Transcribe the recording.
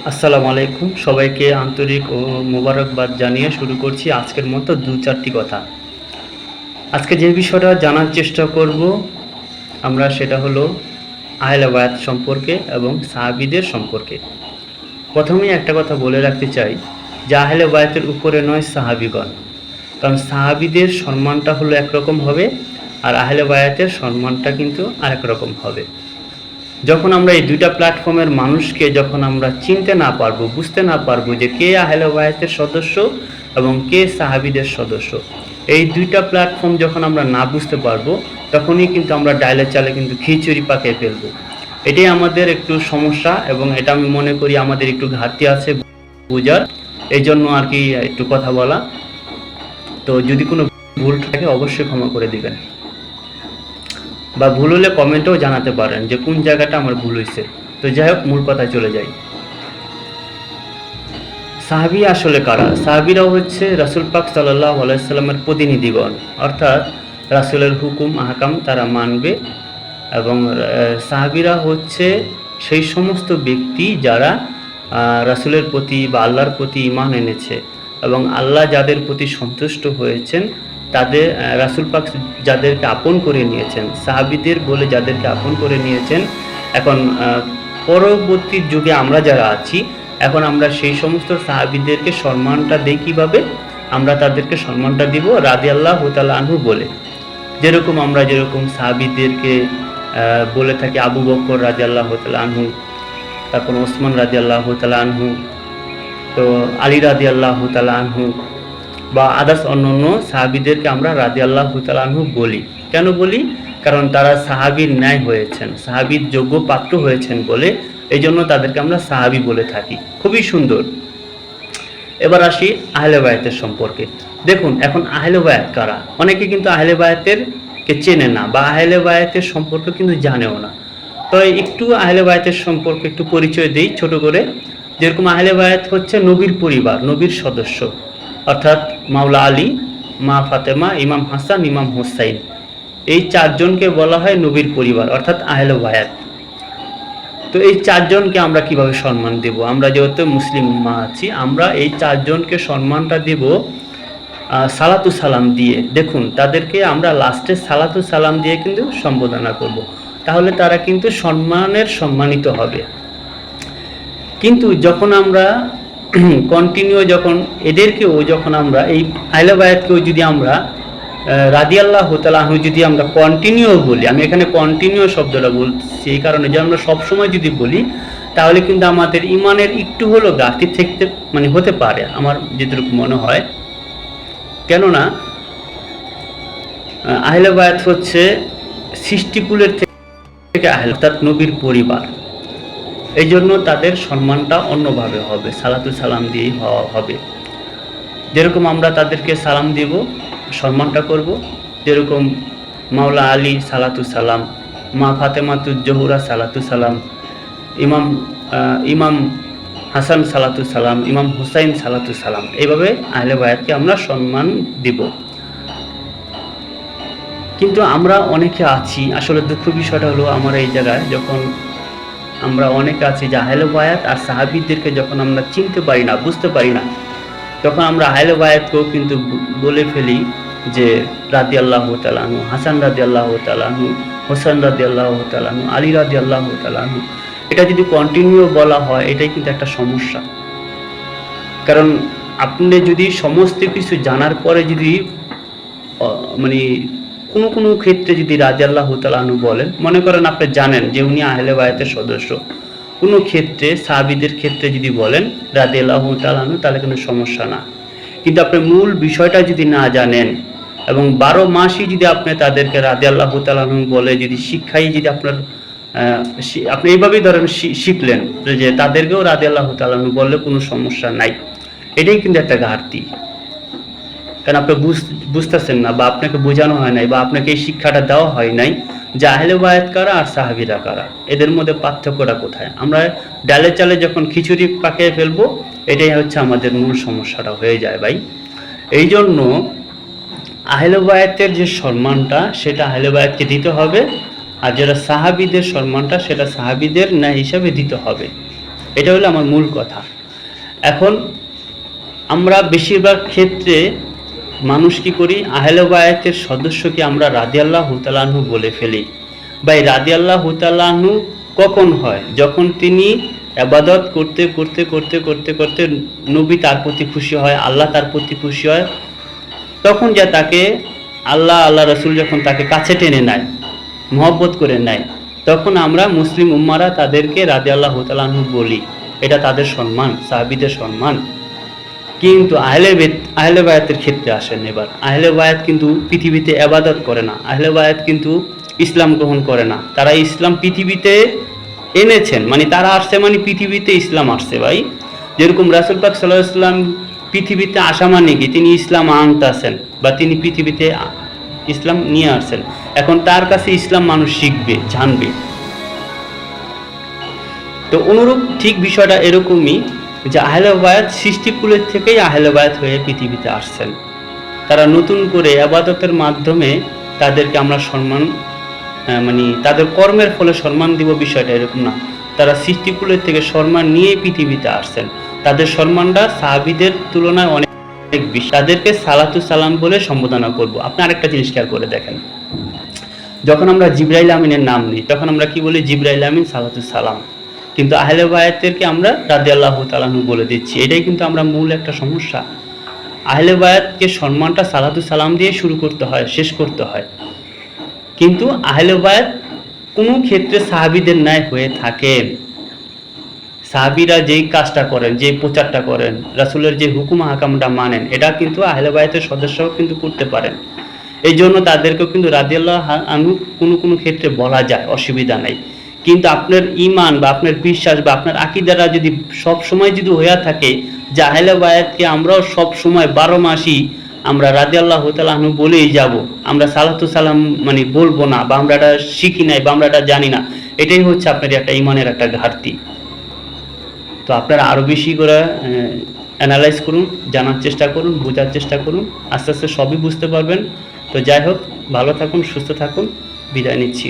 আসসালামু আলাইকুম, সবাইকে আন্তরিক ও মোবারকবাদ জানিয়ে শুরু করছি আজকের মতো ২-৪টি কথা। আজকে যে বিষয়টা জানার চেষ্টা করব আমরা, সেটা হলো আহলে বায়াত সম্পর্কে এবং সাহাবীদের সম্পর্কে। প্রথমেই একটা কথা বলে রাখতে চাই যে আহলে বায়াতের উপরে নয় সাহাবীগণ, কারণ সাহাবীদের সম্মানটা হলো একরকম হবে আর আহলে বায়াতের সম্মানটা কিন্তু আরেক রকম হবে। যখন আমরা এই দুইটা প্ল্যাটফর্মের মানুষকে যখন আমরা চিনতে না পারবো, বুঝতে না পারবো যে কে আহলে বায়াতের সদস্য এবং কে সাহাবীদের সদস্য, এই দুইটা প্ল্যাটফর্ম যখন আমরা না বুঝতে পারবো, তখনই কিন্তু আমরা ডাইলে চালে কিন্তু খিচুড়ি পাকিয়ে ফেলবো। এটাই আমাদের একটু সমস্যা এবং এটা আমি মনে করি আমাদের একটু ঘাটতি আছে বোঝার, এই জন্য আর কি একটু কথা বলা। তো যদি কোনো ভুল থাকে অবশ্যই ক্ষমা করে দিবেন, বা ভুল হলে কমেন্টেও জানাতে পারেন যে কোন জায়গাটা আমার ভুল হয়েছে। তো যাই হোক, মূল কথায় চলে যাই। সাহাবী আসলে কারা? সাহাবীরা হচ্ছে রাসূল পাক সাল্লাল্লাহু আলাইহি সাল্লামের প্রতিনিধিগণ, অর্থাৎ রাসূলের হুকুম আহকাম তারা মানবে। এবং সাহাবীরা হচ্ছে সেই সমস্ত ব্যক্তি যারা রাসূলের প্রতি বা আল্লাহর প্রতি ঈমান এনেছে এবং আল্লাহ যাদের প্রতি সন্তুষ্ট হয়েছেন তাদের রাসূল পাক যাদেরকে আপন করে নিয়েছেন, সাহাবীদের বলে যাদেরকে আপন করে নিয়েছেন। এখন পরবর্তী যুগে আমরা যারা আছি, এখন আমরা সেই সমস্ত সাহাবীদেরকে সম্মানটা দেই কীভাবে? আমরা তাদেরকে সম্মানটা দিব রাদিয়াল্লাহু তাআলা আনহু বলে। যেরকম আমরা সাহাবীদেরকে বলে থাকি আবু বকর রাদিয়াল্লাহু তাআলা আনহু, তারপর ওসমান রাদিয়াল্লাহু তাআলা আনহু, তো আলী রাদিয়াল্লাহু তাআলা আনহু, বা আদার্স অন্যান্য সাহাবীদেরকে আমরা রাদিয়াল্লাহু তাআলা আনহু বলি। কেন বলি? কারণ তারা সাহাবীর ন্যায় হয়েছেন, সাহাবীর যোগ্য পাত্র হয়েছেন বলে এই জন্য তাদেরকে আমরা সাহাবী বলে থাকি। খুবই সুন্দর। এবার আসি আহলে বায়াতের সম্পর্কে। দেখুন, এখন আহলে বায়াত কারা? অনেকে কিন্তু আহলে বায়াতের কে চেনে না বা আহলে বায়াতের সম্পর্কে কিন্তু জানেও না। তো একটু আহলে বায়াতের সম্পর্কে একটু পরিচয় দেই ছোট করে। যেরকম আহলে বায়াত হচ্ছে নবীর পরিবার, নবীর সদস্য, অর্থাৎ মাওলা আলী, মা ফাতেমা, ইমাম হাসান, ইমাম হুসাইন, এই চারজনকে বলা হয় নবীর পরিবার অর্থাৎ আহলে বায়াত। তো এই চারজনকে আমরা কিভাবে সম্মান দেব? আমরা যেহেতু মুসলিম উম্মাহ আছি, আমরা এই চারজনকে সম্মানটা দেব সালাতু সালাম দিয়ে। দেখুন, তাদেরকে আমরা লাস্টে সালাতু সালাম দিয়ে কিন্তু সম্বোধনা করব, তাহলে তারা কিন্তু সম্মানিত হবে। কিন্তু যখন আমরা কন্টিনিউ যখন আমরা এই আহলে বায়াতকেও যদি আমরা রাদিয়াল্লাহু তাআলা আনহু যদি আমরা কন্টিনিউ বলি, আমি এখানে কন্টিনিউ শব্দটা বলছি এই কারণে যে আমরা সবসময় যদি বলি তাহলে কিন্তু আমাদের ইমানের একটু হলো ঘাটতি থাকতে হতে পারে, আমার যেটুকু মনে হয়। কেননা আহলে বায়াত হচ্ছে সৃষ্টিকুলের থেকে আহলে, অর্থাৎ নবীর পরিবার। এই জন্য তাদের সম্মানটা অন্যভাবে হবে, সালাতু সালাম দিয়েই হবে। যেরকম আমরা তাদেরকে সালাম দিব, সম্মানটা করব, যেরকম মাওলা আলী সালাতু সালাম, মা ফাতেমাতুজ জোহরা সালাতু সালাম, ইমাম হাসান সালাতু সালাম, ইমাম হুসাইন সালাতু সালাম, এইভাবে আহলে বায়াতকে আমরা সম্মান দিব। কিন্তু আমরা অনেকে আছি, আসলে দুঃখ বিষয়টা হলো আমার এই জায়গায়, যখন আমরা অনেকে আছি যে আহলে বায়াত আর সাহাবীদেরকে যখন আমরা চিনতে পারি না, বুঝতে পারি না, তখন আমরা আহলে বায়াতকেও কিন্তু বলে ফেলি যে রাদিয়াল্লাহু তাআলা আনহু, হাসান রাদিয়াল্লাহু তাআলা আনহু, হোসেন রাদিয়াল্লাহু তাআলা আনহু, আলী রাদিয়াল্লাহু তাআলা আনহু। এটা যদি কন্টিনিউ বলা হয়, এটাই কিন্তু একটা সমস্যা। কারণ আপনি যদি সমস্ত কিছু জানার পরে যদি কোনো ক্ষেত্রে যদি রাদিয়াল্লাহু তাআলা আনহু বলেন, মনে করেন আপনি জানেন যে উনি আহলে বায়াতের সদস্য, কোনো ক্ষেত্রে সাহাবীদের ক্ষেত্রে যদি বলেন রাদিয়াল্লাহু তাআলা আনহু, তাহলে কোনো সমস্যা না। কিন্তু আপনি মূল বিষয়টা যদি না জানেন এবং 12 মাসই যদি আপনি তাদেরকে রাদিয়াল্লাহু তাআলা আনহু বলে যদি শিক্ষাই যদি আপনি এইভাবেই ধরেন শিখলেন যে তাদেরকেও রাদিয়াল্লাহু তাআলা আনহু বললে কোনো সমস্যা নাই, এটাই কিন্তু একটা ঘাটতি। কারণ আপনি বুঝতেছেন না বা আপনাকে বোঝানো হয় নাই বা আপনাকে এই শিক্ষাটা দেওয়া হয় নাই যে আহলে বায়াত কারা আর সাহাবীরা কারা, এদের মধ্যে পার্থক্যটা কোথায়। আমরা ডালে চালে যখন খিচুড়ি পাকিয়ে ফেলবো, এটাই হচ্ছে আমাদের মূল সমস্যাটা হয়ে যায় ভাই। এই জন্য আহলে বায়াতের যে সম্মানটা সেটা আহলে বায়াতকে দিতে হবে, আর যেটা সাহাবীদের সম্মানটা সেটা সাহাবীদের ন্যায় হিসাবে দিতে হবে। এটা হলো আমার মূল কথা। এখন আমরা বেশিরভাগ ক্ষেত্রে মানুষ কি করি, আহলে বায়াতের সদস্যকে আমরা রাদিয়াল্লাহু তাআলা আনহু বলে ফেলি। ভাই রাদিয়াল্লাহু তাআলা আনহু কখন হয়? যখন তিনি ইবাদত করতে করতে করতে করতে করতে নবী তার প্রতি খুশি হয়, আল্লাহ তার প্রতি খুশি হয়, তখন যা তাকে আল্লাহ রসুল যখন তাকে কাছে টেনে নেয়, মহব্বত করে নেয়, তখন আমরা মুসলিম উম্মারা তাদেরকে রাদিয়াল্লাহু তাআলা আনহু বলি। এটা তাদের সম্মান, সাহাবীদের সম্মান। কিন্তু আহলে বায়াতের ক্ষেত্রে আসেন। এবার আহলে বায়াত কিন্তু পৃথিবীতে ইবাদত করে না, আহলে বায়াত কিন্তু ইসলাম গ্রহণ করে না। তারা ইসলাম পৃথিবীতে এনেছেন, মানে তারা আসছে মানে পৃথিবীতে ইসলাম আসছে ভাই। যেরকম রাসূল পাক সাল্লাল্লাহু আলাইহি ওয়াসাল্লাম পৃথিবীতে আসা মানে কি তিনি ইসলাম আনতেছেন বা তিনি পৃথিবীতে ইসলাম নিয়ে আসছেন। এখন তার কাছে ইসলাম মানুষ শিখবে, জানবে। তো অনুরূপ ঠিক বিষয়টা এরকমই যে আহলে বায়াত সৃষ্টিকুলের থেকেই আহলে বায়াত হয়ে পৃথিবীতে আসছেন। তারা নতুন করে ইবাদতের মাধ্যমে তাদেরকে আমরা সম্মান, মানে তাদের কর্মের ফলে সম্মান দিব, বিষয়টা এরকম না। তারা সৃষ্টিকুলের থেকে সম্মান নিয়ে পৃথিবীতে আসছেন। তাদের সম্মানটা সাহাবীদের তুলনায় অনেক বেশি। তাদেরকে সালাতু সালাম বলে সম্বোধনা করব। আপনি আরেকটা জিনিস খেয়াল করে দেখেন, যখন আমরা জিবরাইল আমিনের নাম নিই তখন আমরা কি বলি? জিবরাইল আমিন সালাতু সালাম। কিন্তু আহলে বায়াতদেরকে আমরা রাদিয়াল্লাহু তাআলা আনহু বলে দিচ্ছি। এটাই কিন্তু আমরা মূল একটা সমস্যা। আহলে বায়াতকে সম্মানটা সালাতু সালাম দিয়ে শুরু করতে হয়, শেষ করতে হয়। কিন্তু আহলে বায়াত কোনো ক্ষেত্রে সাহাবীদের ন্যায় হয়ে থাকেন। সাহাবীরা যেই কাজটা করেন, যে প্রচারটা করেন, রাসূলের যে হুকুম আহকামটা মানেন, এটা কিন্তু আহলে বায়াতের সদস্যরাও কিন্তু করতে পারেন। এই জন্য তাদেরকেও কিন্তু রাদিয়াল্লাহু আনহু কোনো ক্ষেত্রে বলা যায়, অসুবিধা নাই। কিন্তু আপনার ঈমান বা আপনার বিশ্বাস বা আপনার আকীদারা যদি সব সময় যদি হয়ে থাকে যে আহলে বায়াতকে আমরাও সব সময় 12 মাসই আমরা রাদিয়াল্লাহু তাআলা আনহু বলেই যাব, আমরা সালাতু সালাম মানে বলবো না, বা আমরা এটা শিখি নাই বা আমরা এটা জানি না, এটাই হচ্ছে আপনার একটা ঈমানের একটা ঘাটতি। তো আপনারা আরো বেশি করে অ্যানালাইজ করুন, জানার চেষ্টা করুন, বোঝার চেষ্টা করুন, আস্তে আস্তে সবই বুঝতে পারবেন। তো যাই হোক, ভালো থাকুন, সুস্থ থাকুন, বিদায় নিচ্ছি।